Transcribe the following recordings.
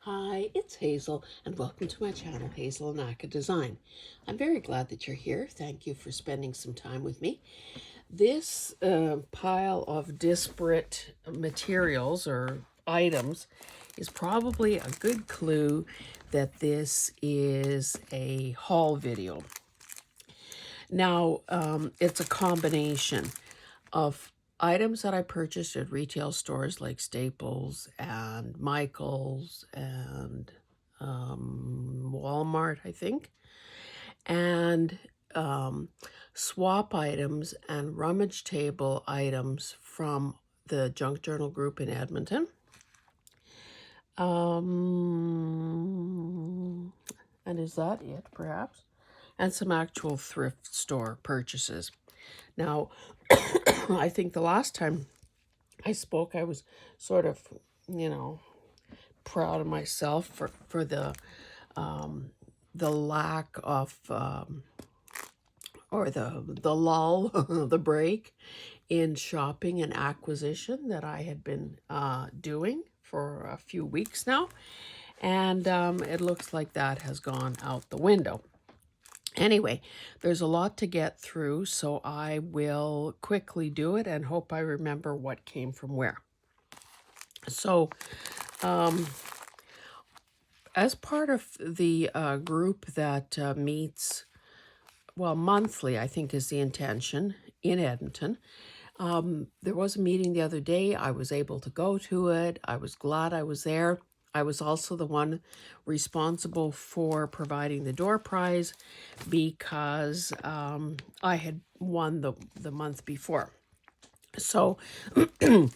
Hi, it's Hazel, and welcome to my channel, Hazel and Aka Design. I'm very glad that you're here. Thank you for spending some time with me. This pile of disparate materials or items is probably a good clue that this is a haul video. Now, it's a combination of items that I purchased at retail stores like Staples and Michael's and Walmart, I think, and swap items and rummage table items from the Junk Journal group in Edmonton. And is that it, perhaps? And some actual thrift store purchases. Now, I think the last time I spoke, I was sort of, proud of myself for the lack of or the lull, the break in shopping and acquisition that I had been doing for a few weeks now, and it looks like that has gone out the window. Anyway, there's a lot to get through, so I will quickly do it and hope I remember what came from where. So, as part of the group that meets, well, monthly, I think is the intention, in Edmonton, there was a meeting the other day. I was able to go to it. I was glad I was there. I was also the one responsible for providing the door prize because I had won the month before. So the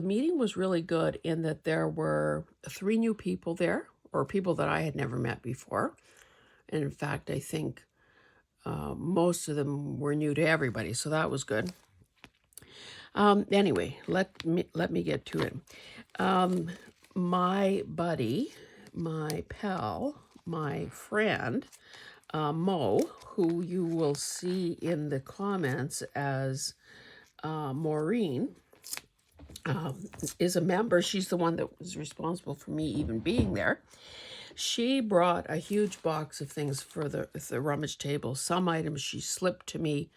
meeting was really good in that there were 3 new people there, or people that I had never met before. And in fact, I think most of them were new to everybody, so that was good. Anyway, let me get to it. My buddy, my pal, my friend, Mo, who you will see in the comments as Maureen, is a member. She's the one that was responsible for me even being there. She brought a huge box of things for the rummage table. Some items she slipped to me,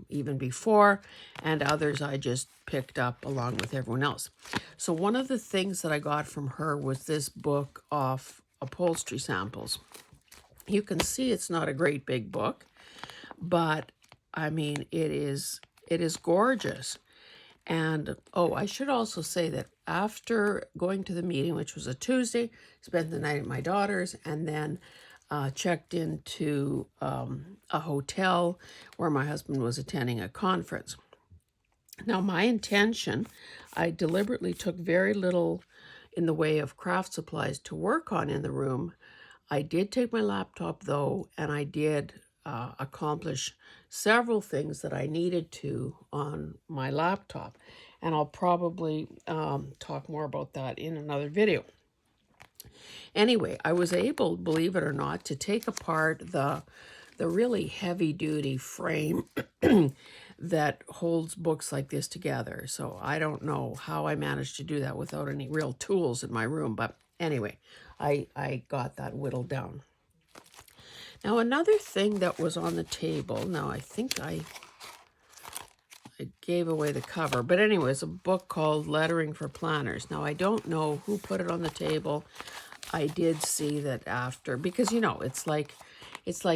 even before, and others I just picked up along with everyone else. So one of the things that I got from her was this book of upholstery samples. You can see it's not a great big book, but I mean, it is gorgeous. And, I should also say that after going to the meeting, which was a Tuesday, spent the night at my daughter's, and then checked into a hotel where my husband was attending a conference. Now, my intention, I deliberately took very little in the way of craft supplies to work on in the room. I did take my laptop, though, and I did accomplish several things that I needed to on my laptop. And I'll probably talk more about that in another video. Anyway, I was able, believe it or not, to take apart the really heavy-duty frame that holds books like this together. So I don't know how I managed to do that without any real tools in my room. But anyway, I got that whittled down. Now, another thing that was on the table, now I think I gave away the cover, but anyway, it's a book called Lettering for Planners. Now, I don't know who put it on the table. I did see that after, because, it's like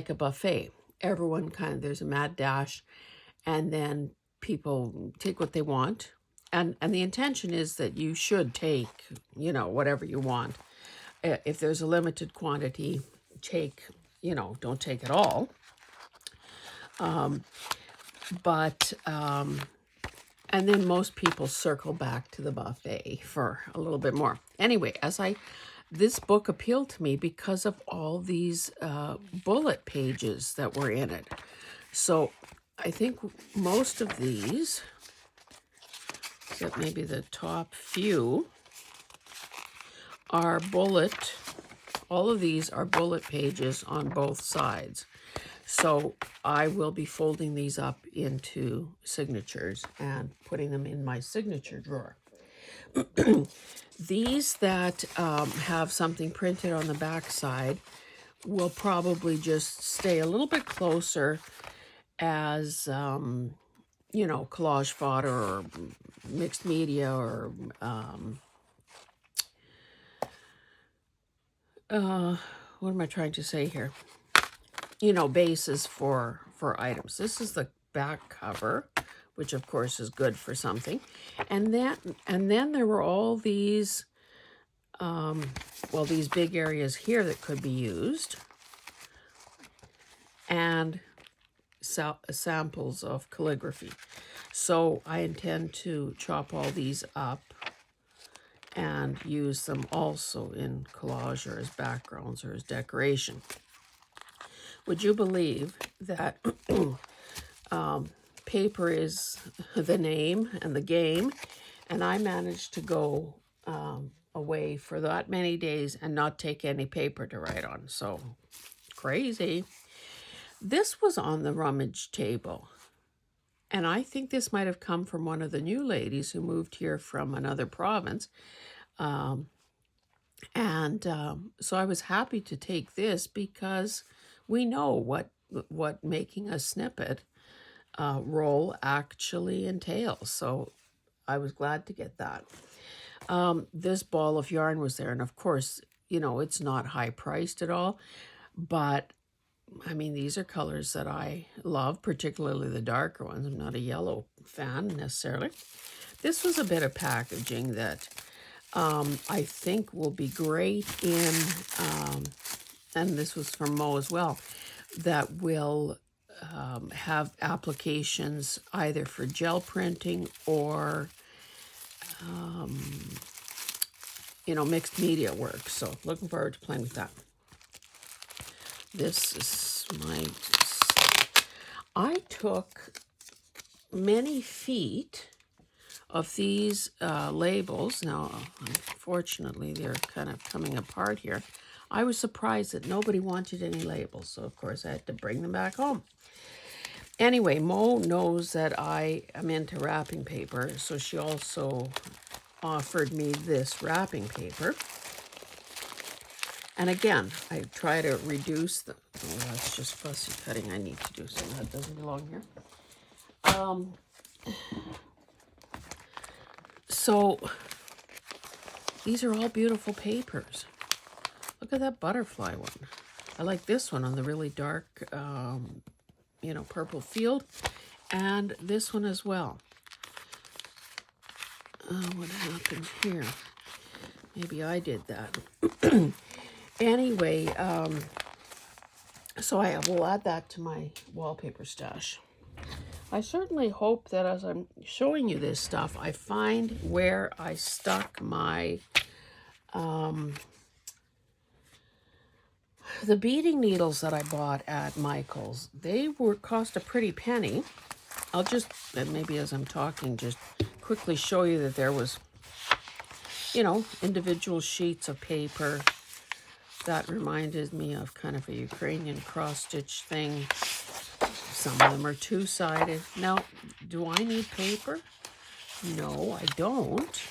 a buffet. Everyone there's a mad dash, and then people take what they want. And the intention is that you should take, whatever you want. If there's a limited quantity, take, don't take it all. And then most people circle back to the buffet for a little bit more. Anyway, this book appealed to me because of all these bullet pages that were in it. So I think most of these, except maybe the top few, all of these are bullet pages on both sides. So I will be folding these up into signatures and putting them in my signature drawer. These that have something printed on the back side will probably just stay a little bit closer as, you know, collage fodder or mixed media or, what am I trying to say here? You know, bases for items. This is the back cover, which of course is good for something. And then there were all these, well, these big areas here that could be used, and samples of calligraphy. So I intend to chop all these up and use them also in collage or as backgrounds or as decoration. Would you believe that paper is the name and the game, and I managed to go away for that many days and not take any paper to write on? So crazy. This was on the rummage table, and I think this might have come from one of the new ladies who moved here from another province. So I was happy to take this because we know what making a snippet roll actually entails. So I was glad to get that. This ball of yarn was there, and of course, you know, it's not high priced at all, but I mean, these are colors that I love, particularly the darker ones. I'm not a yellow fan necessarily. This was a bit of packaging that I think will be great in, and this was from Mo as well, that will have applications either for gel printing or, you know, mixed media work. So looking forward to playing with that. This is I took many feet of these labels. Now, unfortunately, they're kind of coming apart here. I was surprised that nobody wanted any labels, so of course I had to bring them back home. Anyway, Mo knows that I am into wrapping paper, so she also offered me this wrapping paper. And again, I try to reduce the, oh, that's just fussy cutting I need to do, so that doesn't belong here. So these are all beautiful papers. Look at that butterfly one. I like this one on the really dark, you know, purple field, and this one as well. What happened here? Maybe I did that. Anyway, so I will add that to my wallpaper stash. I certainly hope that as I'm showing you this stuff, I find where I stuck my, the beading needles that I bought at Michael's. They cost a pretty penny. I'll just, maybe as I'm talking, just quickly show you that there was, you know, individual sheets of paper. That reminded me of kind of a Ukrainian cross-stitch thing. Some of them are two-sided. Now, do I need paper? No, I don't.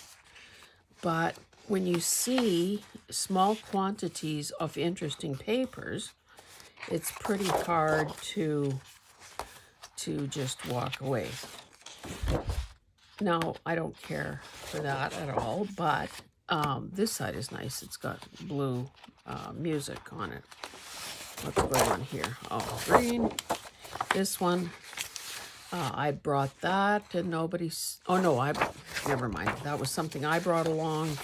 But when you see small quantities of interesting papers, it's pretty hard to just walk away. Now, I don't care for that at all, but this side is nice. It's got blue music on it. What's going on here? Oh, green. This one, I brought that and nobody's, oh no, never mind. That was something I brought along.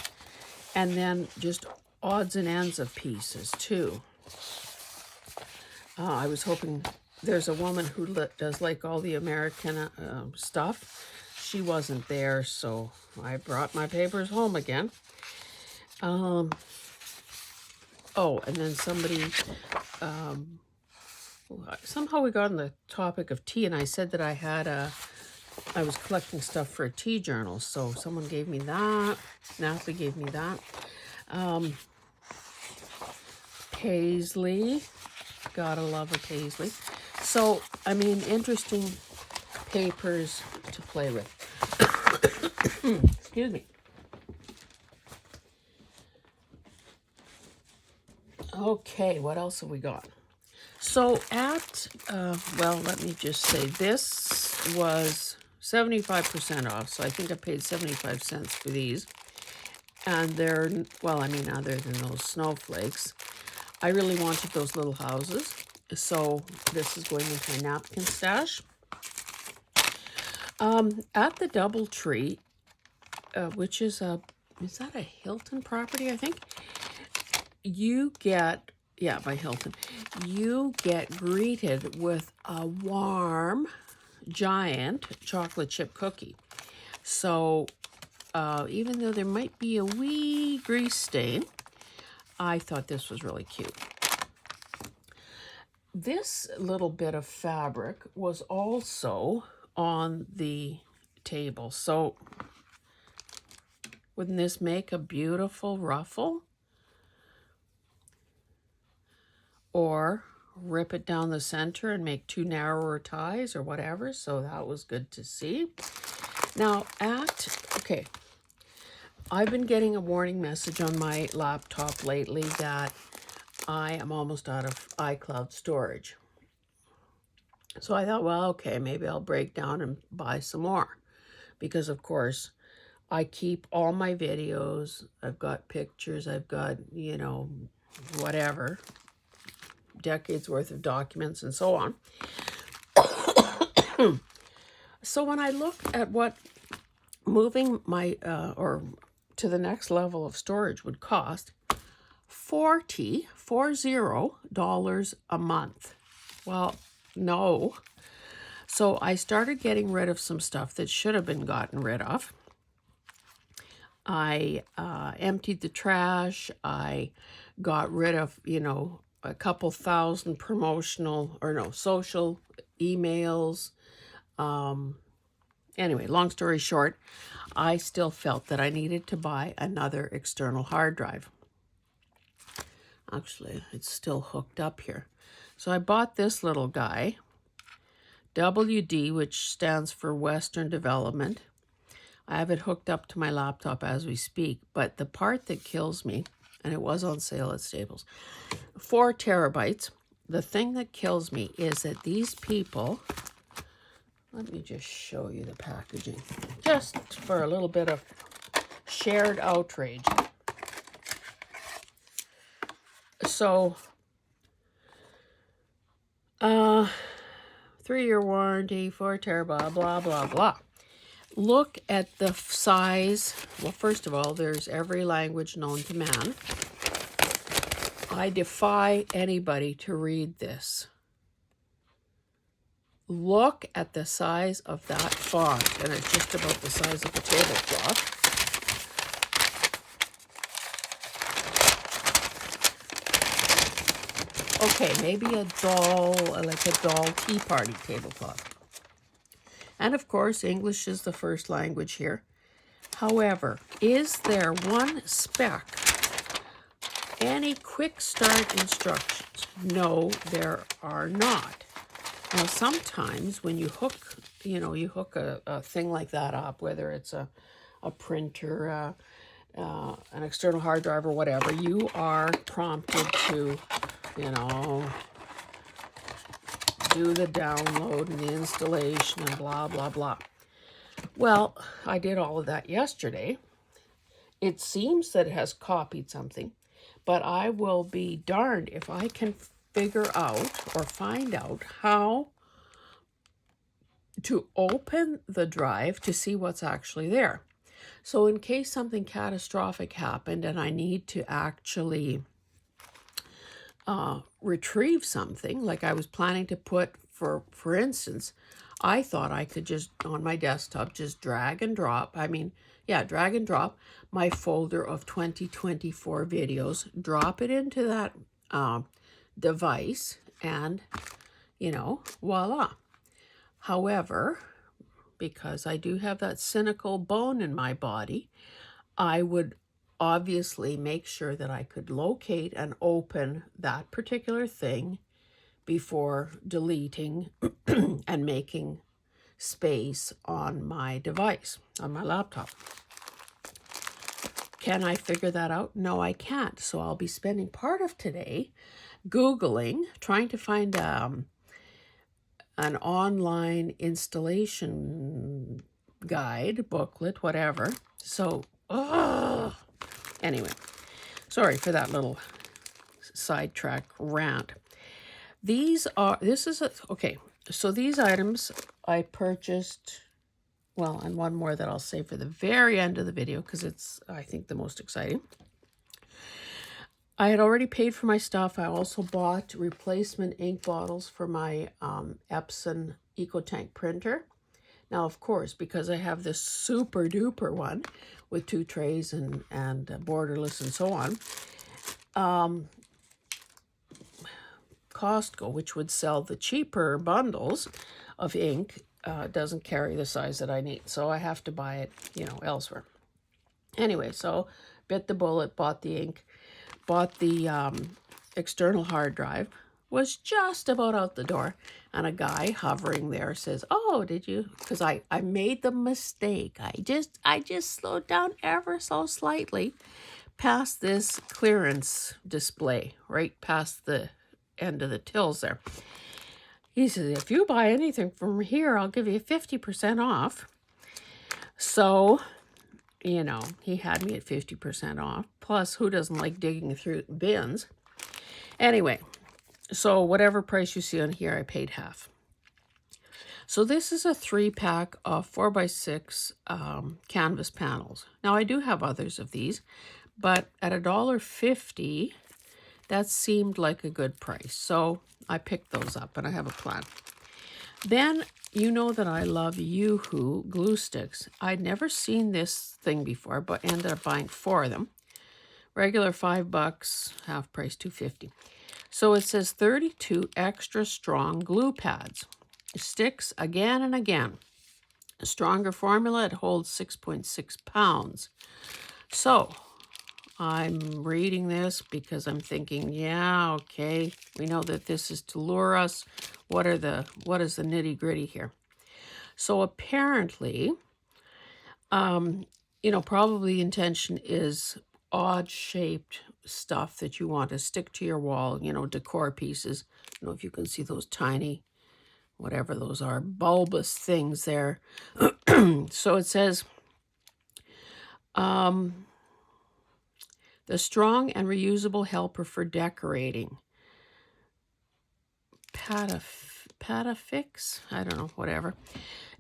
And then just odds and ends of pieces too. I was hoping, there's a woman who does like all the American stuff. She wasn't there, so I brought my papers home again. Oh, and then somebody, somehow we got on the topic of tea, and I said that I was collecting stuff for a tea journal, so someone gave me that. Natalie gave me that. Paisley. Gotta love a paisley. So, I mean, interesting papers to play with. Excuse me. Okay, what else have we got? So at, well, let me just say, this was 75% off, so I think I paid 75 cents for these. And they're, well, I mean, other than those snowflakes, I really wanted those little houses. So this is going into a napkin stash. At the Doubletree, which is that a Hilton property, I think? You get, yeah, by Hilton, you get greeted with a warm, giant chocolate chip cookie. So even though there might be a wee grease stain, I thought this was really cute. This little bit of fabric was also on the table. So wouldn't this make a beautiful ruffle? Or rip it down the center and make two narrower ties or whatever. So that was good to see. Now okay, I've been getting a warning message on my laptop lately that I am almost out of iCloud storage. So I thought, well, okay, maybe I'll break down and buy some more. Because, of course, I keep all my videos. I've got pictures. I've got, you know, whatever, decades worth of documents and so on. So when I look at what moving my, or to the next level of storage would cost, $40 a month. Well, no. So I started getting rid of some stuff that should have been gotten rid of. I emptied the trash. I got rid of, you know, a couple thousand promotional, or no, social emails. Anyway, long story short, I still felt that I needed to buy another external hard drive. Actually, it's still hooked up here. So I bought this little guy, WD, which stands for Western Development. I have it hooked up to my laptop as we speak, but the part that kills me, and it was on sale at Staples, 4 terabytes. The thing that kills me is that these people, let me just show you the packaging, just for a little bit of shared outrage. So, 3-year warranty, 4 terabyte, blah, blah, blah. Look at the size. Well, first of all, there's every language known to man. I defy anybody to read this. Look at the size of that font, and it's just about the size of the tablecloth. Okay, maybe a doll, like a doll tea party tablecloth. And of course, English is the first language here. However, is there one spec, any quick start instructions? No, there are not. Now, sometimes when you hook, you know, you hook a thing like that up, whether it's a printer, an external hard drive or whatever, you are prompted to, you know, do the download and the installation and blah, blah, blah. Well, I did all of that yesterday. It seems that it has copied something, but I will be darned if I can figure out or find out how to open the drive to see what's actually there. So in case something catastrophic happened and I need to actually retrieve something, like I was planning to put, for instance, I thought I could just, on my desktop, just drag and drop my folder of 2024 videos, drop it into that device, and, you know, voila. However, because I do have that cynical bone in my body, I would obviously make sure that I could locate and open that particular thing before deleting and making space on my device, on my laptop. Can I figure that out? No, I can't. So I'll be spending part of today Googling, trying to find an online installation guide, booklet, whatever. So, anyway, sorry for that little sidetrack rant. Okay, so these items I purchased, well, and one more that I'll save for the very end of the video because it's, I think, the most exciting. I had already paid for my stuff. I also bought replacement ink bottles for my Epson EcoTank printer. Now, of course, because I have this super duper one with 2 trays and borderless and so on, Costco, which would sell the cheaper bundles of ink, doesn't carry the size that I need. So I have to buy it, elsewhere. Anyway, so bit the bullet, bought the ink, bought the external hard drive, was just about out the door, and a guy hovering there says, "Oh, did you?" Because I made the mistake. I just slowed down ever so slightly past this clearance display, right past the end of the tills there. He says, "If you buy anything from here, I'll give you 50% off." So, he had me at 50% off. Plus, who doesn't like digging through bins? Anyway, so whatever price you see on here, I paid half. So this is a 3-pack of 4x6 canvas panels. Now, I do have others of these, but at $1.50, that seemed like a good price. So I picked those up, and I have a plan. Then, you know that I love Yoo-Hoo glue sticks. I'd never seen this thing before, but ended up buying 4 of them. Regular $5, half price $2.50. So it says 32 extra strong glue pads. It sticks again and again. A stronger formula, it holds 6.6 pounds. So I'm reading this because I'm thinking, yeah, okay, we know that this is to lure us. What is the nitty gritty here? So apparently, probably the intention is odd shaped stuff that you want to stick to your wall, decor pieces. I don't know if you can see those tiny, whatever those are, bulbous things there. So it says, the strong and reusable helper for decorating. Patafix? I don't know, whatever.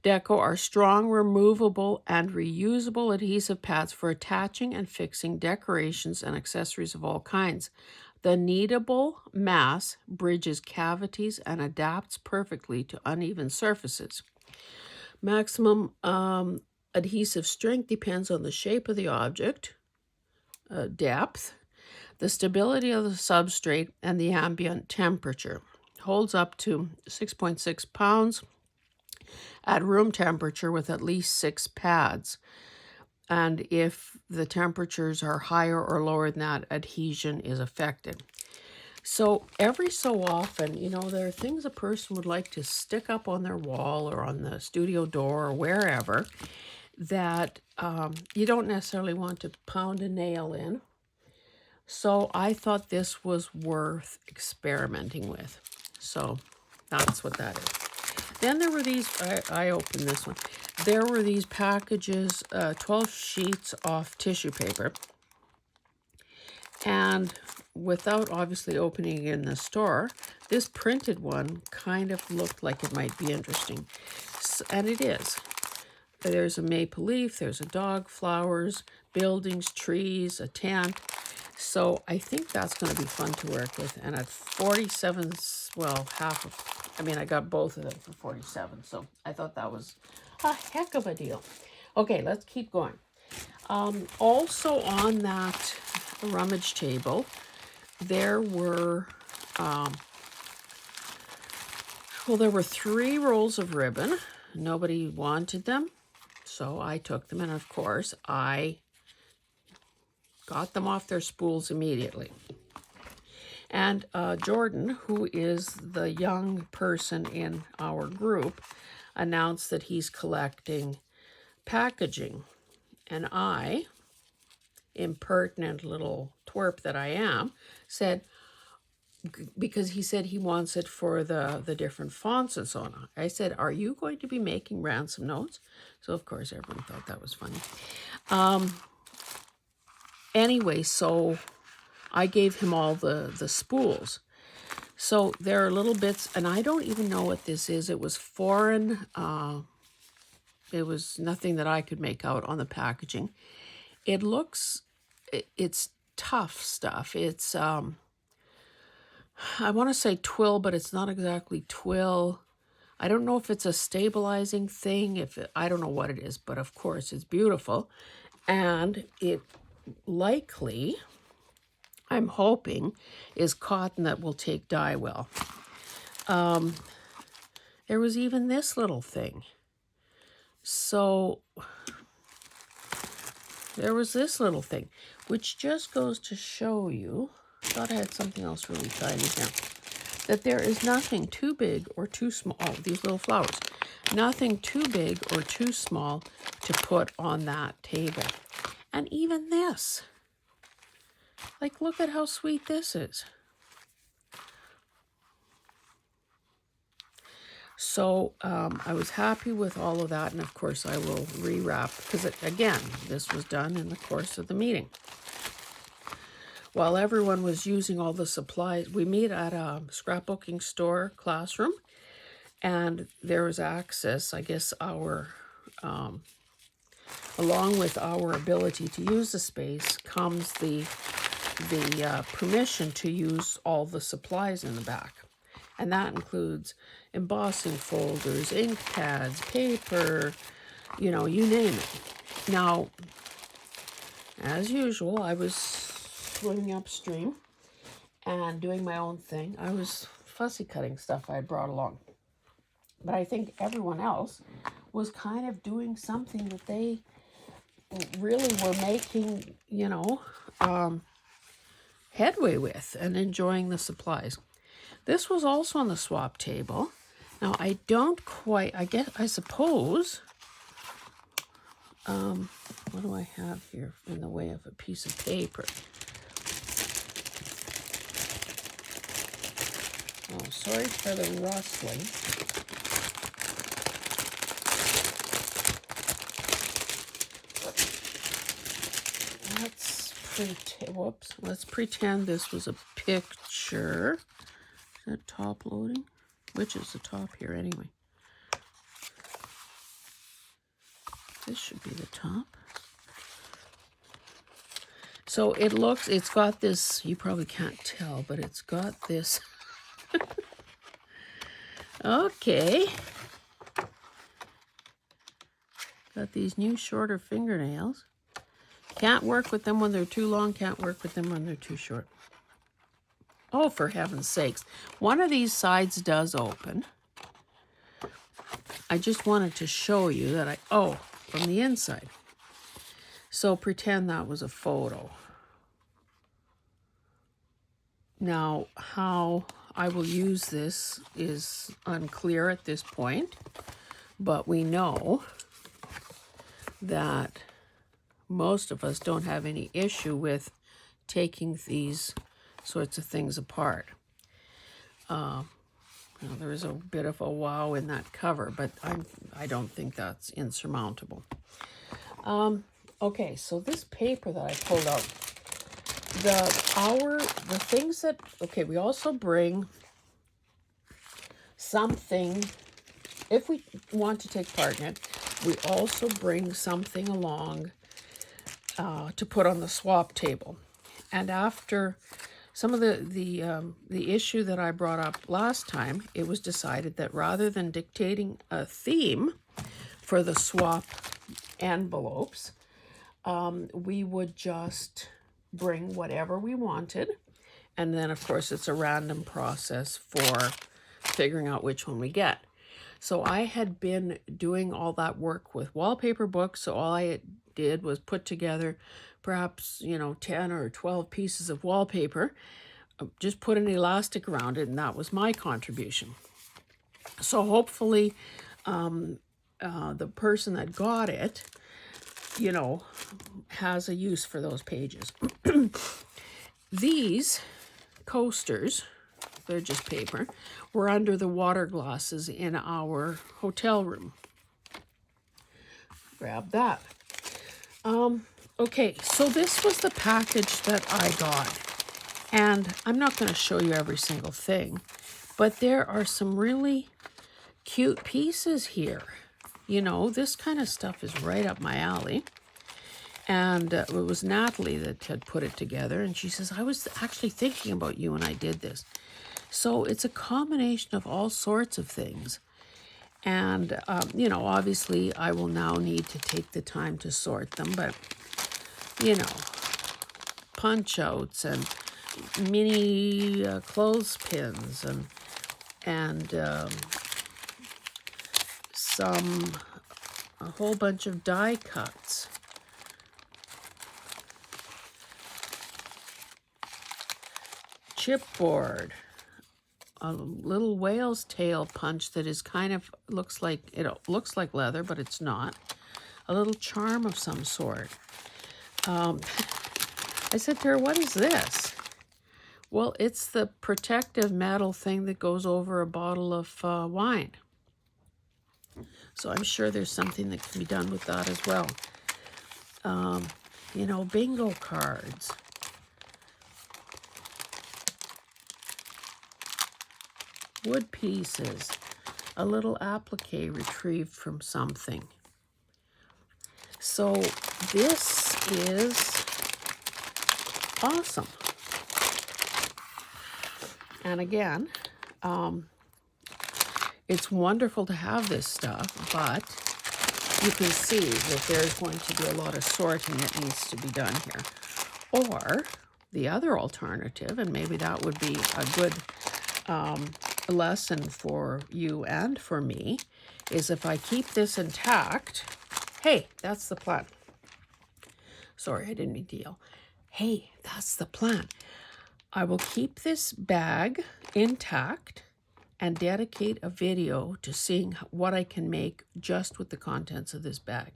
Deco are strong, removable, and reusable adhesive pads for attaching and fixing decorations and accessories of all kinds. The kneadable mass bridges cavities and adapts perfectly to uneven surfaces. Maximum adhesive strength depends on the shape of the object, depth, the stability of the substrate, and the ambient temperature. Holds up to 6.6 pounds at room temperature with at least 6 pads. And if the temperatures are higher or lower than that, adhesion is affected. So every so often, there are things a person would like to stick up on their wall or on the studio door or wherever that you don't necessarily want to pound a nail in. So I thought this was worth experimenting with. So that's what that is. Then there were these, I opened this one. There were these packages, 12 sheets of tissue paper. And without obviously opening it in the store, this printed one kind of looked like it might be interesting. And it is. There's a maple leaf, there's a dog, flowers, buildings, trees, a tent. So I think that's going to be fun to work with. And at 47, well, I got both of them for 47. So I thought that was a heck of a deal. Okay, let's keep going. Also on that rummage table, there were, there were 3 rolls of ribbon. Nobody wanted them, so I took them. And of course, I got them off their spools immediately. And Jordan, who is the young person in our group, announced that he's collecting packaging. And I, impertinent little twerp that I am, said, because he said he wants it for the different fonts and so on. I said, are you going to be making ransom notes? So, of course, everyone thought that was funny. Anyway, so I gave him all the spools. So there are little bits, and I don't even know what this is. It was foreign. It was nothing that I could make out on the packaging. It looks, it's tough stuff. It's, I want to say twill, but it's not exactly twill. I don't know if it's a stabilizing thing, I don't know what it is, but of course it's beautiful. And it likely, I'm hoping, is cotton that will take dye well. There was even this little thing. So there was this little thing, which just goes to show you, I thought I had something else really tiny here, that there is nothing too big or too small, oh, these little flowers, nothing too big or too small to put on that table. And even this, like, look at how sweet this is. So I was happy with all of that, and of course I will rewrap, because again, this was done in the course of the meeting. While everyone was using all the supplies, we meet at a scrapbooking store classroom, and there was access, I guess, along with our ability to use the space comes the permission to use all the supplies in the back. And that includes embossing folders, ink pads, paper, you know, you name it. Now, as usual, I was swimming upstream and doing my own thing. I was fussy cutting stuff I had brought along. But I think everyone else was kind of doing something that they really were making, you know, headway with and enjoying the supplies. This was also on the swap table. Now, I don't quite, I suppose, what do I have here in the way of a piece of paper? Oh, sorry for the rustling. Let's pretend this was a picture. Is that top loading? Which is the top here anyway? This should be the top. So it's got this, you probably can't tell, but it's got this. Okay. Got these new shorter fingernails. Can't work with them when they're too long, can't work with them when they're too short. Oh, for heaven's sakes. One of these sides does open. I just wanted to show you that from the inside. So pretend that was a photo. Now, how I will use this is unclear at this point, but we know that most of us don't have any issue with taking these sorts of things apart. There is a bit of a wow in that cover, but I don't think that's insurmountable. Okay, so this paper that I pulled out, the things that, okay, we also bring something, if we want to take part in it, we also bring something along to put on the swap table. And after some of the issue that I brought up last time, it was decided that rather than dictating a theme for the swap envelopes, we would just bring whatever we wanted. And then, of course, it's a random process for figuring out which one we get. So I had been doing all that work with wallpaper books, so all I did was put together perhaps, 10 or 12 pieces of wallpaper just put an elastic around it, and that was my contribution. So hopefully the person that got it, you know, has a use for those pages. These coasters, they're just paper, were under the water glasses in our hotel room. Grab that. Okay, so this was the package that I got. And I'm not going to show you every single thing, but there are some really cute pieces here. You know, this kind of stuff is right up my alley. And it was Natalie that had put it together. And she says, I was actually thinking about you when I did this. So it's a combination of all sorts of things. And, you know, obviously I will now need to take the time to sort them. But, you know, punch outs and mini clothespins and a whole bunch of die cuts. Chipboard, a little whale's tail punch that is kind of looks like leather, but it's not. A little charm of some sort. I said to her, what is this? Well, it's the protective metal thing that goes over a bottle of wine. So I'm sure there's something that can be done with that as well. You know, bingo cards. Wood pieces. A little applique retrieved from something. So this is awesome. And again, it's wonderful to have this stuff, but you can see that there's going to be a lot of sorting that needs to be done here. Or the other alternative, and maybe that would be a good lesson for you and for me, is if I keep this intact. Hey, that's the plan. Sorry, I didn't mean to yell. Hey, that's the plan. I will keep this bag intact and dedicate a video to seeing what I can make just with the contents of this bag.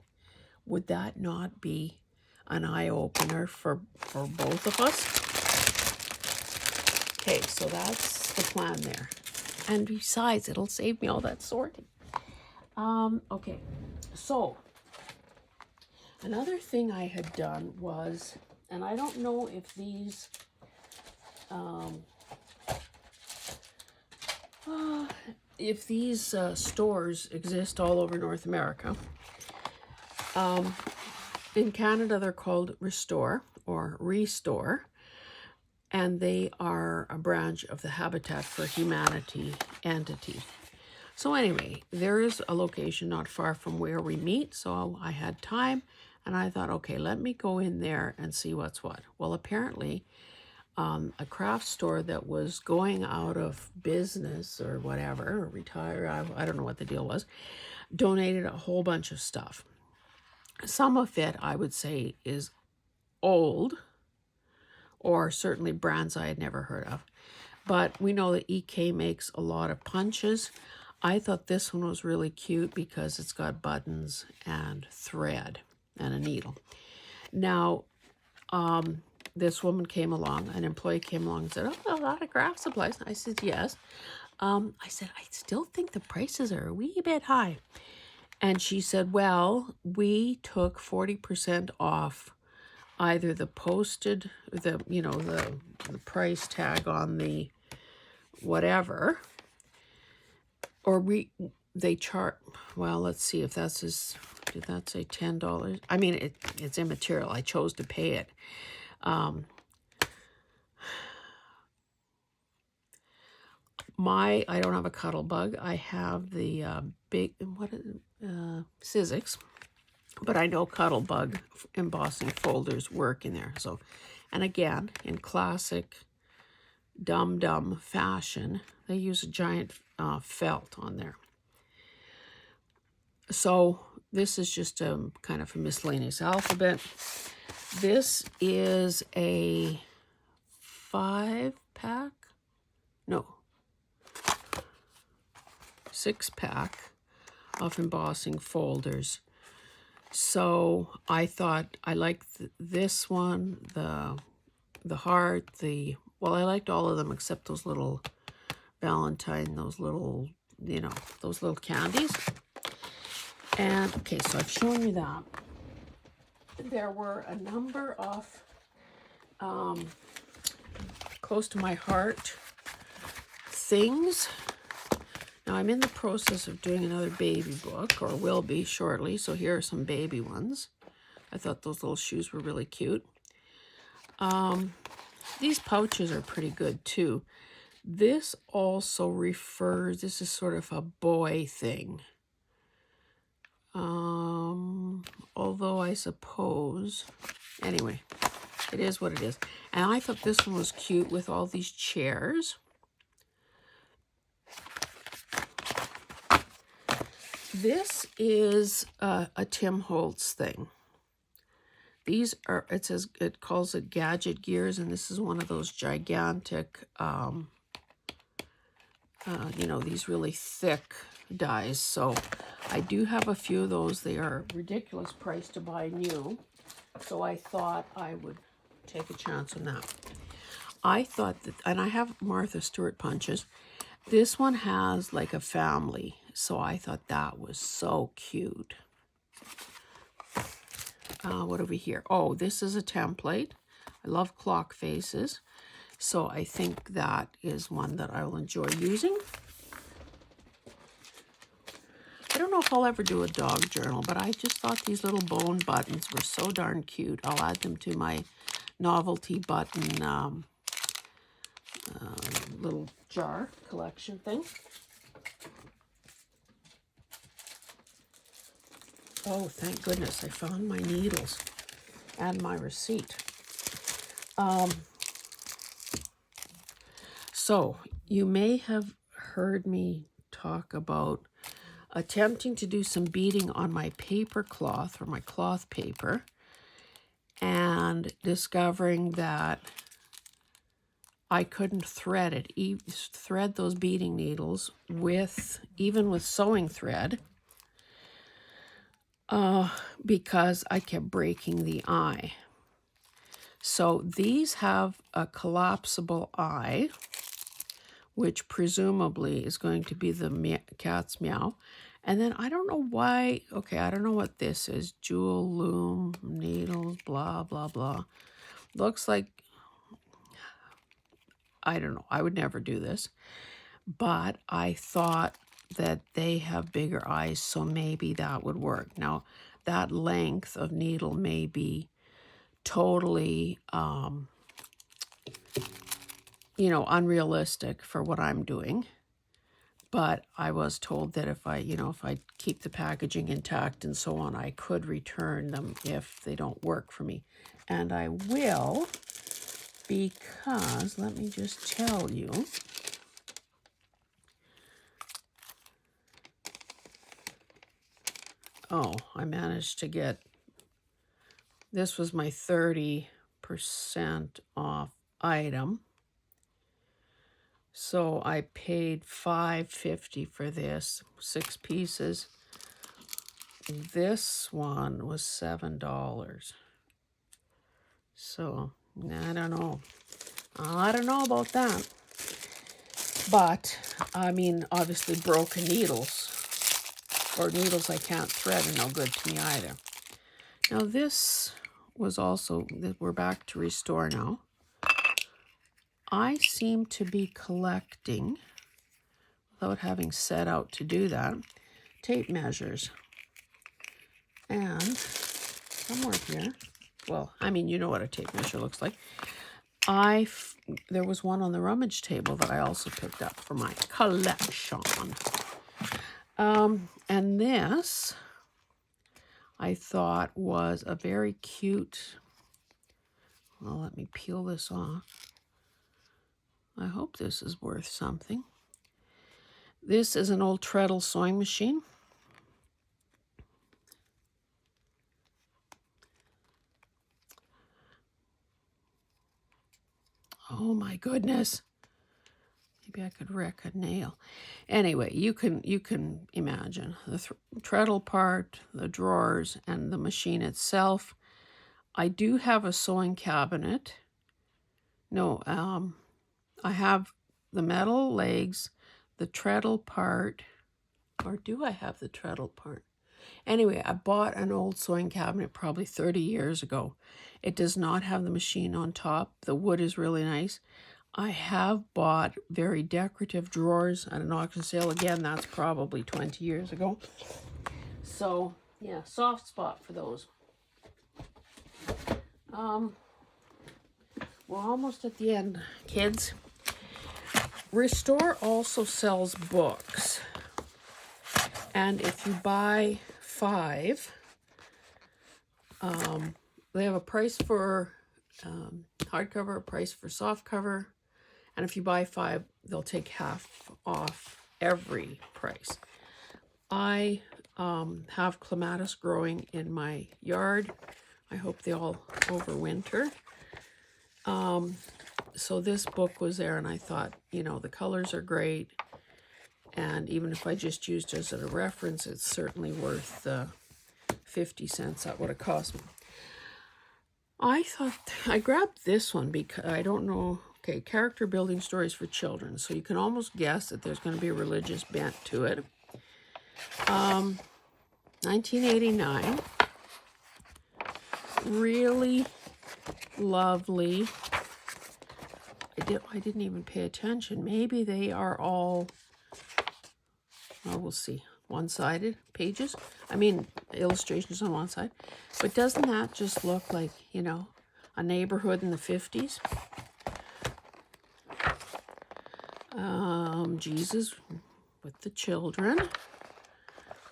Would that not be an eye-opener for both of us? Okay, so that's the plan there. And besides, it'll save me all that sorting. Okay, so another thing I had done was, and I don't know if these stores exist all over North America. In Canada, they're called Restore or Restore, and they are a branch of the Habitat for Humanity entity. So anyway, there is a location not far from where we meet, so I had time, and I thought, okay, let me go in there and see what's what. Well, apparently, a craft store that was going out of business or whatever, or retire, I don't know what the deal was, donated a whole bunch of stuff. Some of it, I would say, is old, or certainly brands I had never heard of. But we know that EK makes a lot of punches. I thought this one was really cute because it's got buttons and thread and a needle. Now, this woman came along, an employee came along and said, oh, a lot of craft supplies. I said, yes. I said, I still think the prices are a wee bit high. And she said, well, we took 40% off either the posted, the price tag on the whatever, or they chart, well, let's see if that's did that say $10? I mean, it's immaterial. I chose to pay it. I don't have a cuddle bug. I have the big, Sizzix, but I know cuddle bug embossing folders work in there. So, and again, in classic dumb fashion, they use a giant felt on there. So this is just a kind of a miscellaneous alphabet. This is a 5-pack? No, 6-pack of embossing folders. So I thought I liked this one, the heart, well, I liked all of them except those little Valentine, those little, those little candies. And okay, so I've shown you that. There were a number of close to my heart things. Now I'm in the process of doing another baby book, or will be shortly, so here are some baby ones. I thought those little shoes were really cute. These pouches are pretty good too. This also refers, this is sort of a boy thing. Although I suppose, anyway, it is what it is. And I thought this one was cute with all these chairs. This is a Tim Holtz thing. These are, it calls it gadget gears, and this is one of those gigantic, these really thick dies. So I do have a few of those. They are a ridiculous price to buy new. So I thought I would take a chance on that. I thought that, and I have Martha Stewart punches. This one has like a family. So I thought that was so cute. What over here? Oh, this is a template. I love clock faces. So I think that is one that I will enjoy using. I don't know if I'll ever do a dog journal, but I just thought these little bone buttons were so darn cute. I'll add them to my novelty button little jar collection thing. Oh, thank goodness, I found my needles and my receipt. So you may have heard me talk about attempting to do some beading on my paper cloth or my cloth paper and discovering that I couldn't thread it, thread those beading needles even with sewing thread, because I kept breaking the eye. So these have a collapsible eye, which presumably is going to be the cat's meow. And then I don't know why, okay, I don't know what this is. Jewel loom, needles, blah, blah, blah. Looks like, I don't know, I would never do this. But I thought that they have bigger eyes, so maybe that would work. Now, that length of needle may be totally, unrealistic for what I'm doing. But I was told that if I keep the packaging intact and so on, I could return them if they don't work for me. And I will, because, let me just tell you, oh, I managed to get, this was my 30% off item. So I paid $5.50 for this, 6 pieces. This one was $7. So I don't know. I don't know about that. But I mean, obviously broken needles or needles I can't thread are no good to me either. Now this was also, we're back to restore now. I seem to be collecting, without having set out to do that, tape measures. And somewhere here, well, I mean, you know what a tape measure looks like. There was one on the rummage table that I also picked up for my collection. And this, I thought was a very cute, well, let me peel this off. I hope this is worth something. This is an old treadle sewing machine. Oh my goodness. Maybe I could wreck a nail. Anyway, you can imagine the treadle part, the drawers, and the machine itself. I do have a sewing cabinet. No, I have the metal legs, the treadle part, or do I have the treadle part? Anyway, I bought an old sewing cabinet probably 30 years ago. It does not have the machine on top. The wood is really nice. I have bought very decorative drawers at an auction sale. Again, that's probably 20 years ago. So, yeah, soft spot for those. We're almost at the end, kids. Restore also sells books. And if you buy 5, they have a price for hardcover, a price for softcover. And if you buy 5, they'll take half off every price. I have clematis growing in my yard. I hope they all overwinter. So this book was there, and I thought, you know, the colors are great. And even if I just used it as a reference, it's certainly worth the 50 cents that would have cost me. I thought I grabbed this one because I don't know. Okay, character building stories for children. So you can almost guess that there's going to be a religious bent to it. 1989. Really lovely. I didn't even pay attention. Maybe they are all, well, we'll see. One-sided pages. I mean, illustrations on one side. But doesn't that just look like, you know, a neighborhood in the 50s? Jesus with the children.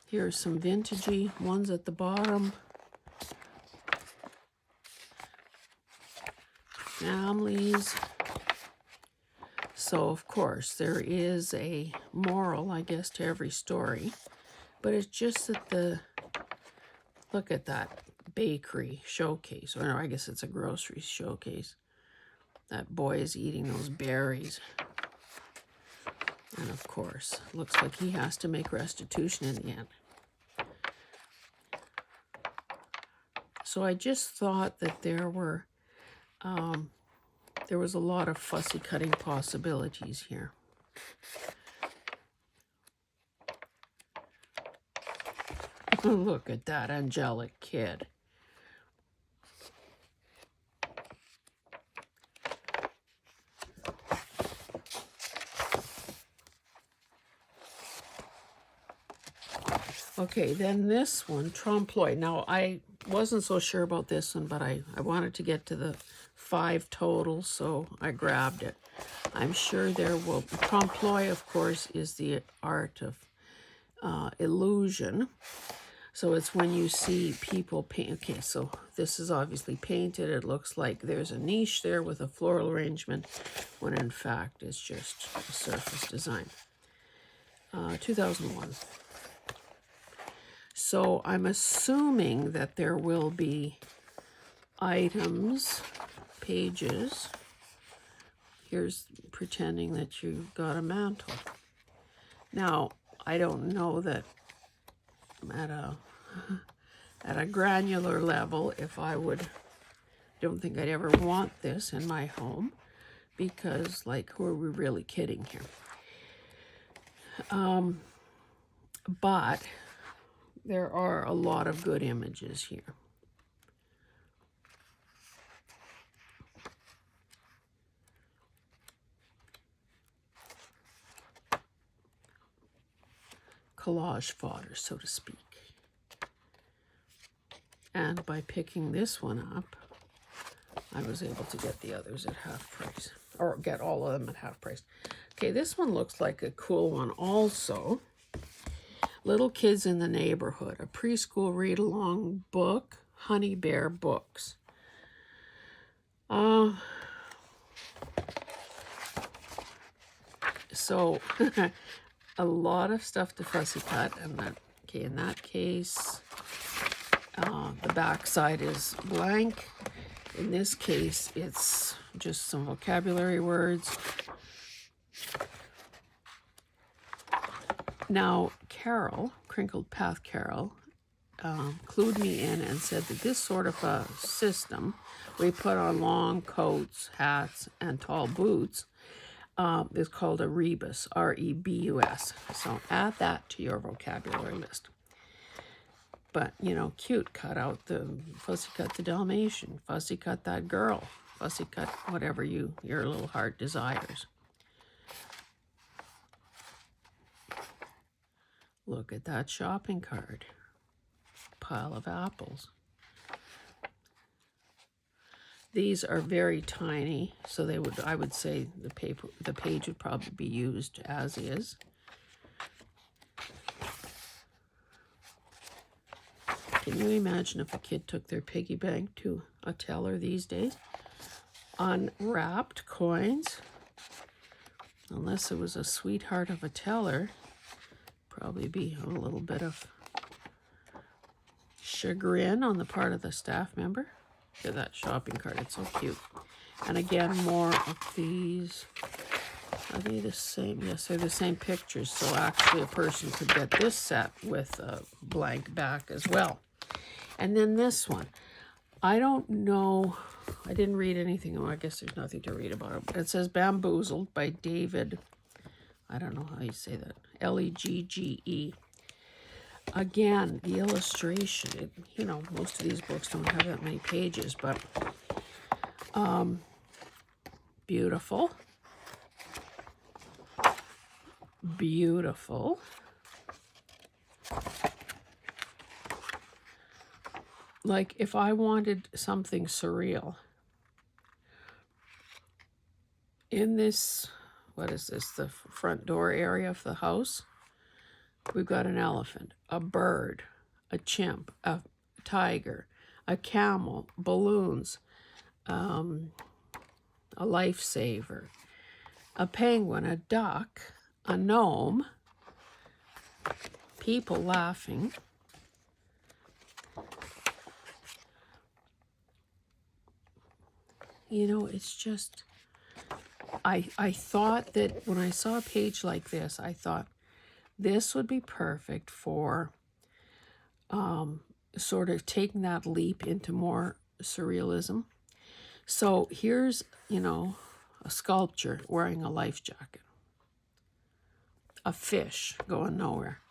Here are some vintagey ones at the bottom. Families. So, of course, there is a moral, I guess, to every story. But it's just that look at that bakery showcase. Or no, I guess it's a grocery showcase. That boy is eating those berries. And, of course, looks like he has to make restitution in the end. So I just thought that there was a lot of fussy cutting possibilities here. Look at that angelic kid. Okay, then this one, trompe-l'oeil. Now, I wasn't so sure about this one, but I wanted to get to the 5 total, so I grabbed it. I'm sure there will be. Trompe-l'oeil, of course, is the art of illusion. So it's when you see people paint. Okay, so this is obviously painted. It looks like there's a niche there with a floral arrangement, when in fact it's just a surface design. 2001. So I'm assuming that there will be items, pages. Here's pretending that you've got a mantle. Now, I don't know that at a granular level, if I don't think I'd ever want this in my home, because, like, who are we really kidding here? But there are a lot of good images here. Collage fodder, so to speak. And by picking this one up, I was able to get the others at half price, or get all of them at half price. Okay, this one looks like a cool one also. Little Kids in the Neighborhood, a preschool read-along book, Honey Bear Books. So a lot of stuff to fussy cut, and that, okay, in that case, the back side is blank. In this case, it's just some vocabulary words. Now, Carol, Crinkled Path Carol, clued me in and said that this sort of a system, we put on long coats, hats, and tall boots, is called a rebus, R-E-B-U-S. So add that to your vocabulary list. But, you know, cute, cut out the fussy cut the Dalmatian, fussy cut that girl, fussy cut whatever your little heart desires. Look at that shopping cart. Pile of apples. These are very tiny, so they would, I would say the page would probably be used as is. Can you imagine if a kid took their piggy bank to a teller these days? Unwrapped coins, unless it was a sweetheart of a teller, probably be a little bit of chagrin on the part of the staff member. Look at that shopping cart, it's so cute. And again, more of these. Are they the same? Yes, they're the same pictures. So actually a person could get this set with a blank back as well. And then this one. I don't know. I didn't read anything. Oh, I guess there's nothing to read about it. It says Bamboozled by David. I don't know how you say that. L-E-G-G-E. Again, the illustration. You know, most of these books don't have that many pages, but beautiful. Beautiful. Like if I wanted something surreal in this, what is this, the front door area of the house, we've got an elephant, a bird, a chimp, a tiger, a camel, balloons, a lifesaver, a penguin, a duck, a gnome, people laughing, you know, it's just, I thought that when I saw a page like this, I thought this would be perfect for sort of taking that leap into more surrealism. So here's, you know, a sculpture wearing a life jacket. A fish going nowhere.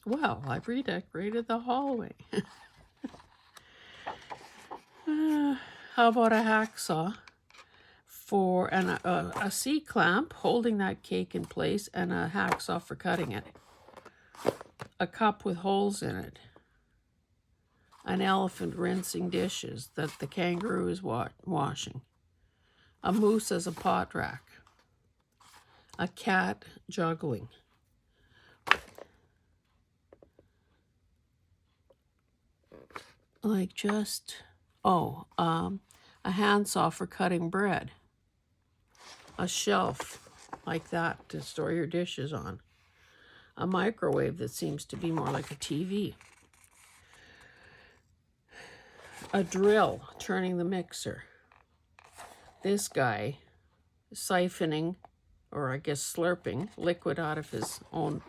Well, I've redecorated the hallway. How about a hacksaw for a C-clamp holding that cake in place and a hacksaw for cutting it. A cup with holes in it. An elephant rinsing dishes that the kangaroo is washing. A moose as a pot rack. A cat juggling. Like just, a handsaw for cutting bread. A shelf like that to store your dishes on. A microwave that seems to be more like a TV. A drill turning the mixer. This guy siphoning, or I guess slurping, liquid out of his own,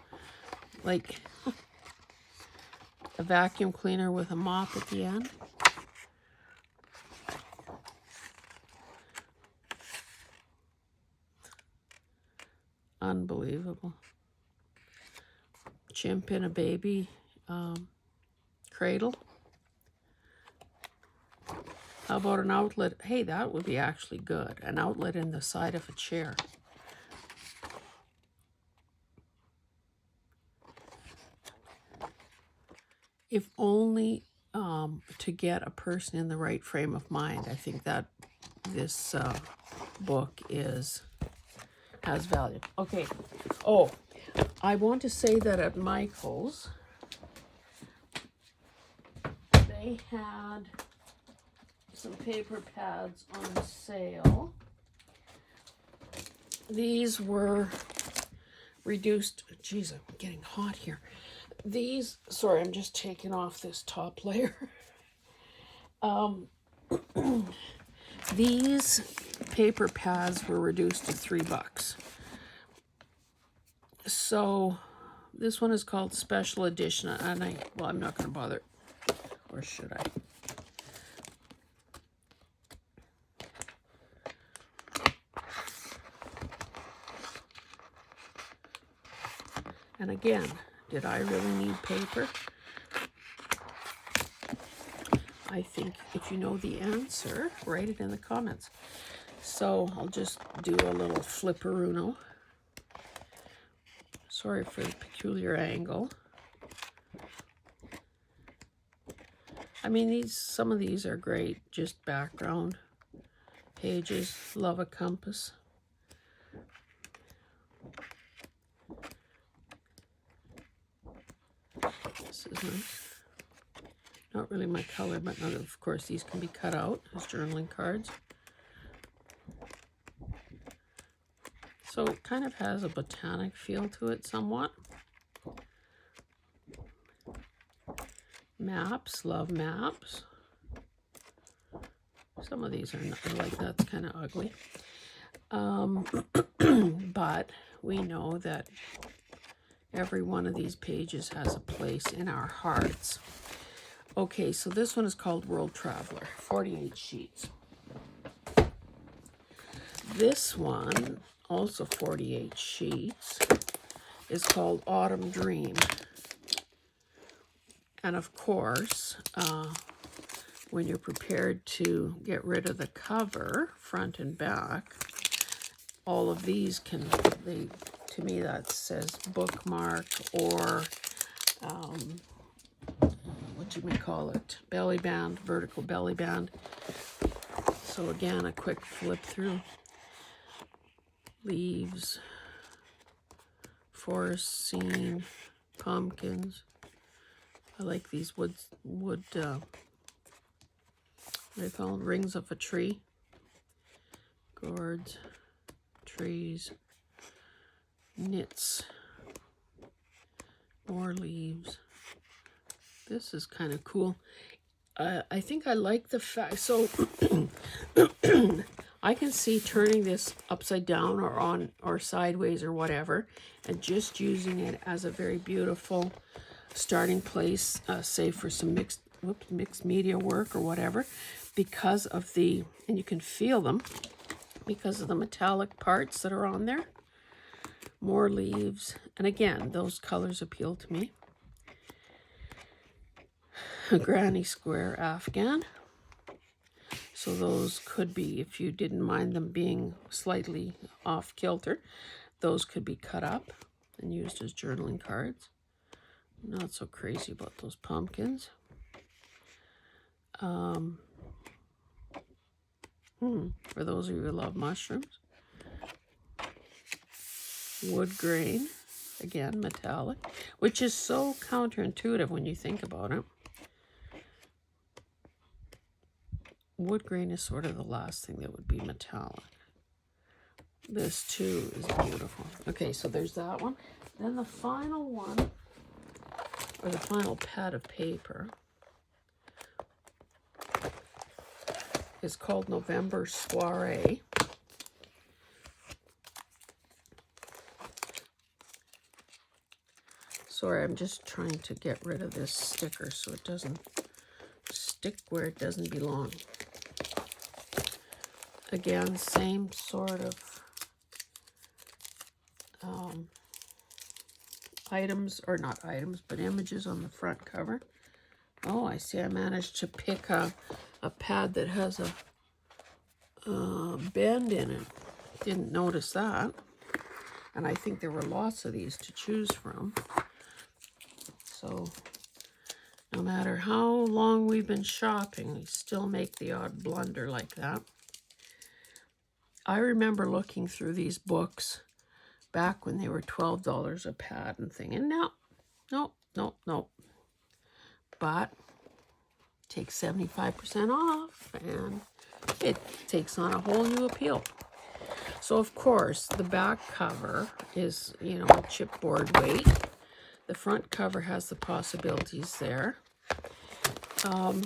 like a vacuum cleaner with a mop at the end. Unbelievable. Chimp in a baby cradle. How about an outlet? Hey, that would be actually good. An outlet in the side of a chair. If only to get a person in the right frame of mind. I think that this book has value. Okay. Oh, I want to say that at Michael's, they had some paper pads on sale. These were reduced, geez, I'm getting hot here. These, sorry, I'm just taking off this top layer. These paper pads were reduced to $3. So this one is called Special Edition, and I'm not going to bother, or should I? And again, did I really need paper? I think if you know the answer, write it in the comments. So I'll just do a little flipperuno. Sorry for the peculiar angle. I mean, some of these are great, just background pages. Love a compass. This is nice. Not really my color, but of course these can be cut out as journaling cards. So it kind of has a botanic feel to it somewhat. Maps, love maps. Some of these are not, like, that's kind of ugly. But we know that every one of these pages has a place in our hearts. Okay, so this one is called World Traveler, 48 sheets. This one, also 48 sheets, is called Autumn Dream. And of course, when you're prepared to get rid of the cover, front and back, all of these can, to me that says bookmark or what you may call it, belly band, vertical belly band. So again, a quick flip through. Leaves, forest scene, pumpkins. I like these wood what do they call them? Rings of a tree. Gourds, trees, knits, more leaves. This is kind of cool. I think I like the fact, so I can see turning this upside down or on or sideways or whatever, and just using it as a very beautiful starting place, say for some mixed media work or whatever, because of the, and you can feel them, because of the metallic parts that are on there. More leaves, and again, those colors appeal to me. A granny square Afghan. So those could be, if you didn't mind them being slightly off kilter, those could be cut up and used as journaling cards. Not so crazy about those pumpkins. For those of you who love mushrooms. Wood grain, again, metallic, which is so counterintuitive when you think about it. Wood grain is sort of the last thing that would be metallic. This too is beautiful. Okay, so there's that one. Then the final one, or the final pad of paper, is called November Soiree. Sorry, I'm just trying to get rid of this sticker so it doesn't stick where it doesn't belong. Again, same sort of items, or not items, but images on the front cover. Oh, I see I managed to pick a pad that has a bend in it. Didn't notice that. And I think there were lots of these to choose from. So no matter how long we've been shopping, we still make the odd blunder like that. I remember looking through these books back when they were $12 a pad and thinking, no. But take 75% off and it takes on a whole new appeal. So of course the back cover is, you know, a chipboard weight. The front cover has the possibilities there. Oh,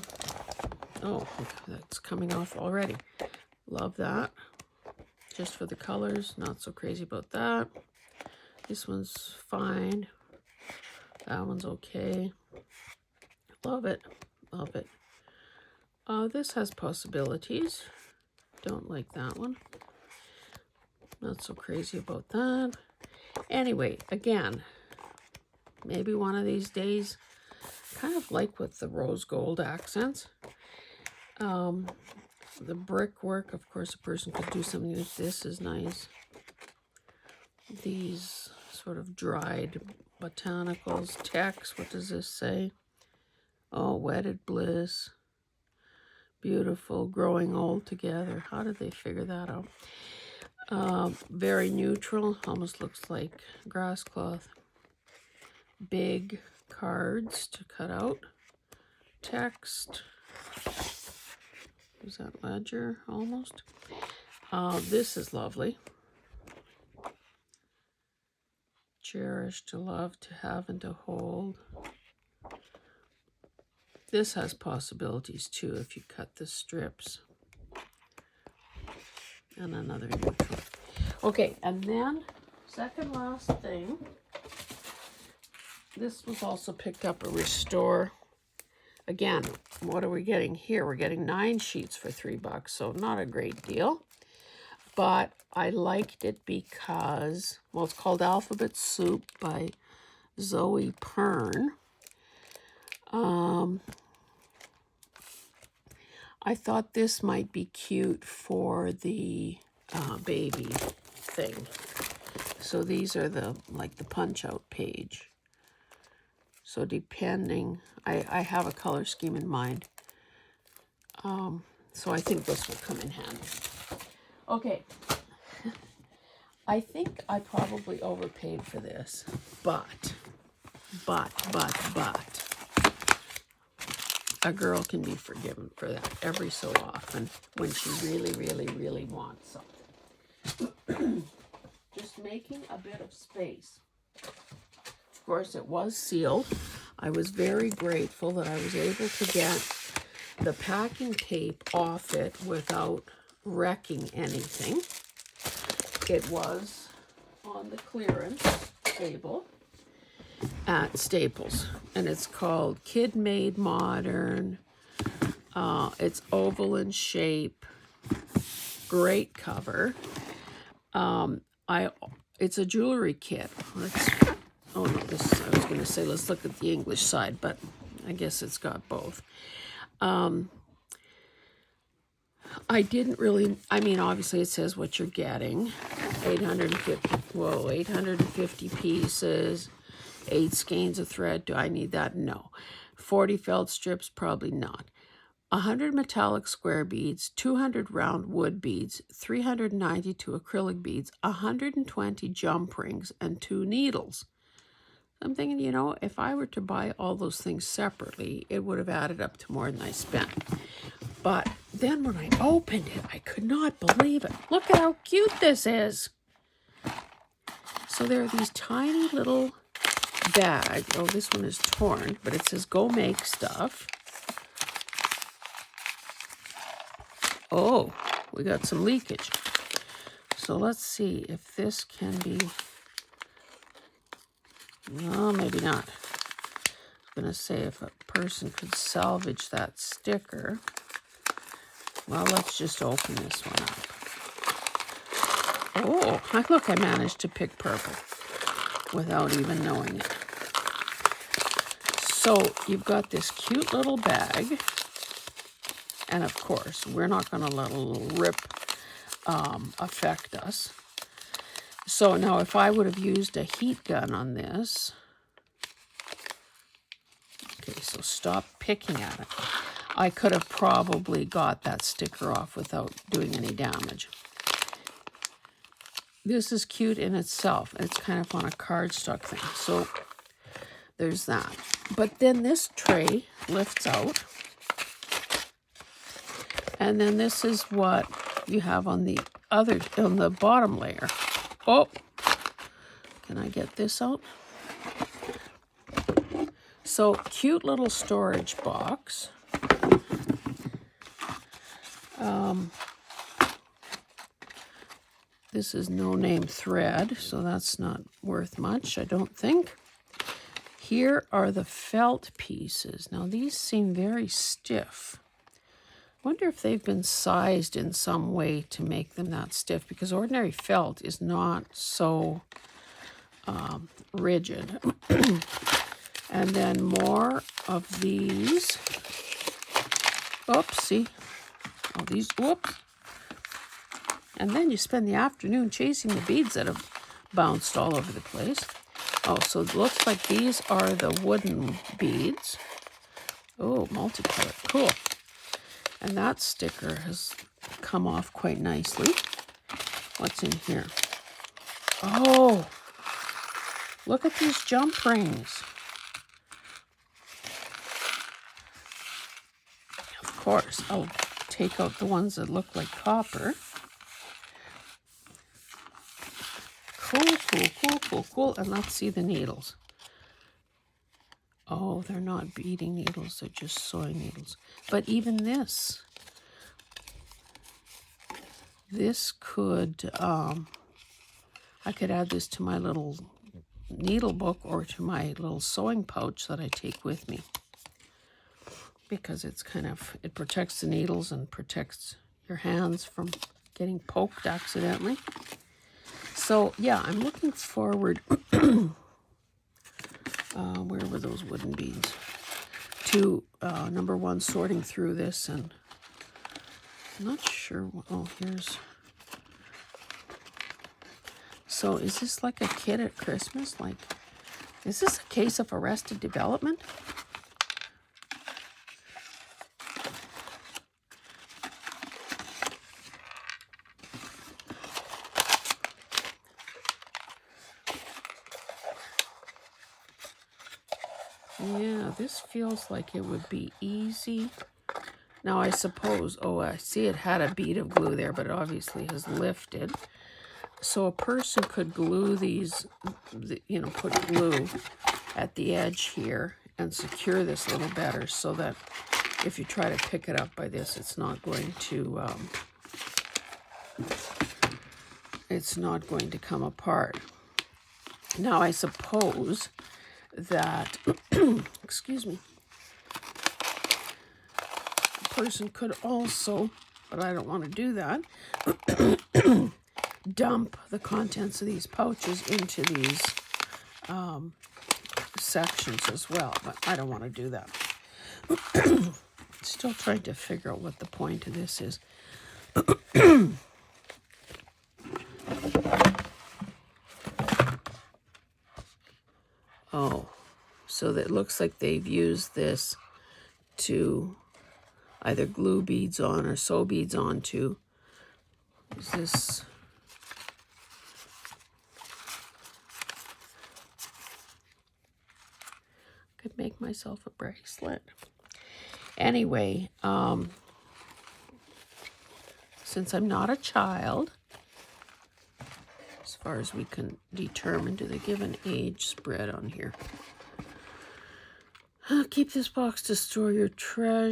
that's coming off already. Love that. Just for the colors, not so crazy about that. This one's fine. That one's okay. Love it. Love it. This has possibilities. Don't like that one. Not so crazy about that. Anyway, again, maybe one of these days, kind of like with the rose gold accents. The brickwork, of course, a person could do something like this is nice. These sort of dried botanicals. Text, what does this say? Oh, wedded bliss. Beautiful, growing old together. How did they figure that out? Very neutral, almost looks like grass cloth. Big cards to cut out. Text. Is that ledger almost? This is lovely. Cherish, to love, to have, and to hold. This has possibilities too if you cut the strips. And another neutral. Okay, and then second last thing. This was also picked up at Restore. Again, what are we getting here? We're getting 9 sheets for $3, so not a great deal. But I liked it because, well, it's called Alphabet Soup by Zoe Pern. I thought this might be cute for the baby thing. So these are the, like the punch out page. So depending, I have a color scheme in mind. So I think this will come in handy. Okay. I think I probably overpaid for this, but, a girl can be forgiven for that every so often when she really, really, really wants something. Just making a bit of space. Of course, it was sealed. I was very grateful that I was able to get the packing tape off it without wrecking anything. It was on the clearance table at Staples, and it's called Kid Made Modern. It's oval in shape. Great cover. It's a jewelry kit. Oh no, this, I was going to say, let's look at the English side, but I guess it's got both. I didn't really, I mean, obviously it says what you're getting. 850 pieces, 8 skeins of thread. Do I need that? No. 40 felt strips, probably not. 100 metallic square beads, 200 round wood beads, 392 acrylic beads, 120 jump rings, and 2 needles. I'm thinking, you know, if I were to buy all those things separately, it would have added up to more than I spent. But then when I opened it, I could not believe it. Look at how cute this is. So there are these tiny little bags. Oh, this one is torn, but it says go make stuff. Oh, we got some leakage. So let's see if this can be... No, maybe not. I was going to say if a person could salvage that sticker. Well, let's just open this one up. Oh, look, I managed to pick purple without even knowing it. So you've got this cute little bag. And of course, we're not going to let a little rip affect us. So now if I would have used a heat gun on this, okay, so stop picking at it. I could have probably got that sticker off without doing any damage. This is cute in itself. It's kind of on a cardstock thing. So there's that. But then this tray lifts out. And then this is what you have on the on the bottom layer. Oh, can I get this out? So cute little storage box. This is no name thread, so that's not worth much, I don't think. Here are the felt pieces. Now these seem very stiff. I wonder if they've been sized in some way to make them that stiff, because ordinary felt is not so rigid. And then more of these. Oopsie. Oh, these, whoops. And then you spend the afternoon chasing the beads that have bounced all over the place. Oh, so it looks like these are the wooden beads. Oh, multicolored, cool. And that sticker has come off quite nicely. What's in here? Oh, look at these jump rings. Of course, I'll take out the ones that look like copper. Cool, cool, cool, cool, cool. And let's see the needles. Oh, they're not beading needles, they're just sewing needles. But even this could, I could add this to my little needle book or to my little sewing pouch that I take with me. Because it's kind of, it protects the needles and protects your hands from getting poked accidentally. So yeah, I'm looking forward, where were those wooden beads? To number one, sorting through this, and I'm not sure, oh, here's, so is this like a kid at Christmas? Like, is this a case of Arrested Development? Yeah, this feels like it would be easy. Now I suppose, oh, I see it had a bead of glue there, but it obviously has lifted. So a person could glue these, you know, put glue at the edge here and secure this a little better so that if you try to pick it up by this, it's not going to come apart. Now I suppose that, excuse me, a person could also, but I don't want to do that, dump the contents of these pouches into these sections as well, but I don't want to do that. Still trying to figure out what the point of this is. Oh, so that looks like they've used this to either glue beads on or sew beads onto. Is this? Could make myself a bracelet. Anyway, since I'm not a child, as far as we can determine, do they give an age spread on here? Keep this box to store your treasures.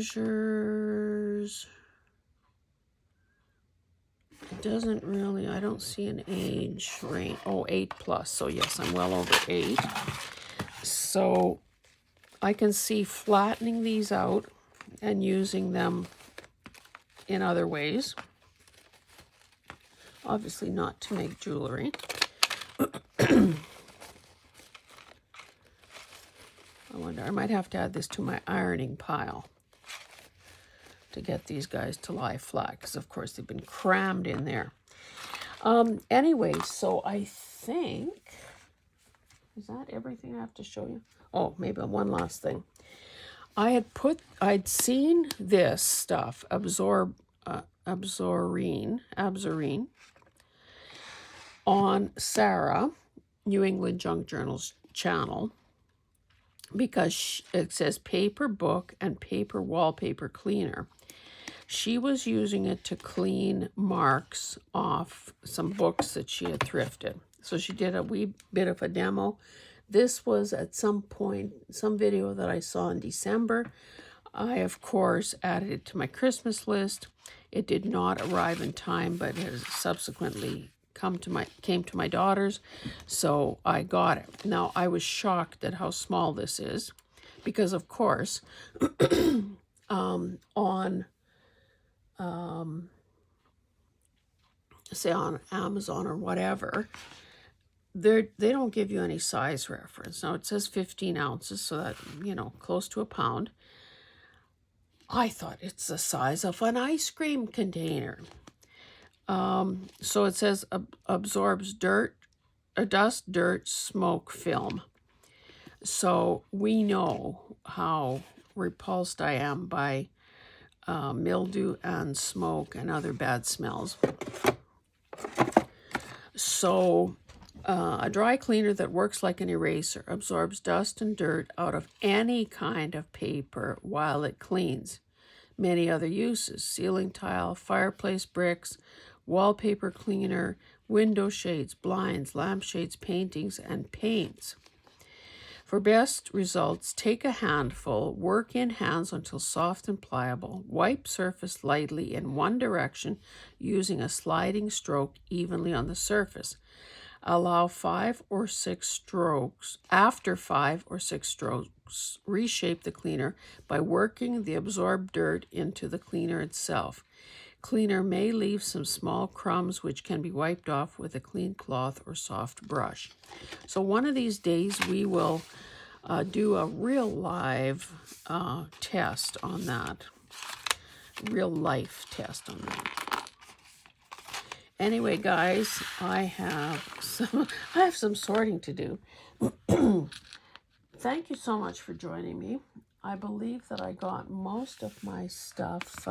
It doesn't really, I don't see an age range. Oh, 8+. So yes, I'm well over 8. So I can see flattening these out and using them in other ways. Obviously not to make jewelry. I wonder, I might have to add this to my ironing pile to get these guys to lie flat, because of course they've been crammed in there. Anyway, so I think, is that everything I have to show you? Oh, maybe one last thing. I'd seen this stuff, Absorine, on Sarah, New England Junk Journal's channel, because it says paper book and paper wallpaper cleaner. She was using it to clean marks off some books that she had thrifted. So she did a wee bit of a demo. This was at some point, some video that I saw in December. I, of course, added it to my Christmas list. It did not arrive in time, but has subsequently came to my daughter's, so I got it. Now, I was shocked at how small this is, because, of course, on say on Amazon or whatever, they don't give you any size reference. Now, it says 15 ounces, so that, you know, close to a pound. I thought it's the size of an ice cream container. So it says absorbs dust, dirt, smoke, film. So we know how repulsed I am by mildew and smoke and other bad smells. So a dry cleaner that works like an eraser, absorbs dust and dirt out of any kind of paper while it cleans. Many other uses: ceiling tile, fireplace bricks, wallpaper cleaner, window shades, blinds, lampshades, paintings, and paints. For best results, take a handful, work in hands until soft and pliable, wipe surface lightly in one direction using a sliding stroke evenly on the surface. Allow 5 or 6 strokes. After 5 or 6 strokes, reshape the cleaner by working the absorbed dirt into the cleaner itself. Cleaner may leave some small crumbs which can be wiped off with a clean cloth or soft brush. So one of these days we will do a real live test on that. Real life test on that. Anyway, guys, I have some sorting to do. Thank you so much for joining me. I believe that I got most of my stuff.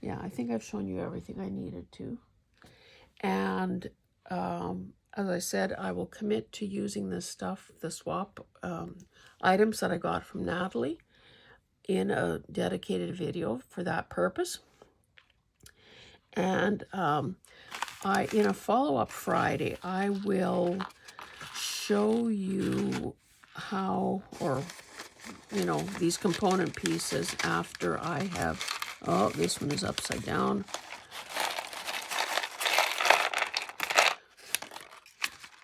Yeah, I think I've shown you everything I needed to. And as I said, I will commit to using this stuff, the swap items that I got from Natalie, in a dedicated video for that purpose. And in a follow-up Friday, I will show you how, or, you know, these component pieces after I have, oh, this one is upside down.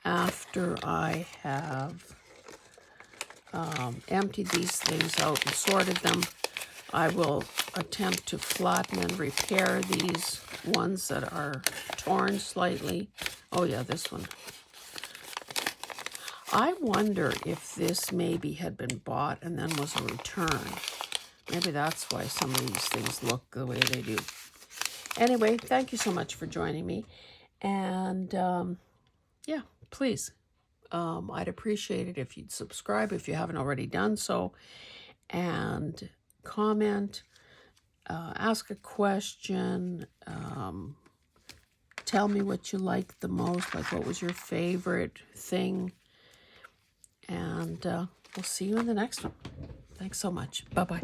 After I have emptied these things out and sorted them, I will attempt to flatten and repair these ones that are torn slightly. Oh yeah, this one. I wonder if this maybe had been bought and then was a return. Maybe that's why some of these things look the way they do. Anyway, thank you so much for joining me. And yeah, please, I'd appreciate it if you'd subscribe if you haven't already done so. And comment, ask a question, tell me what you liked the most, like what was your favorite thing, and we'll see you in the next one. Thanks so much. Bye-bye.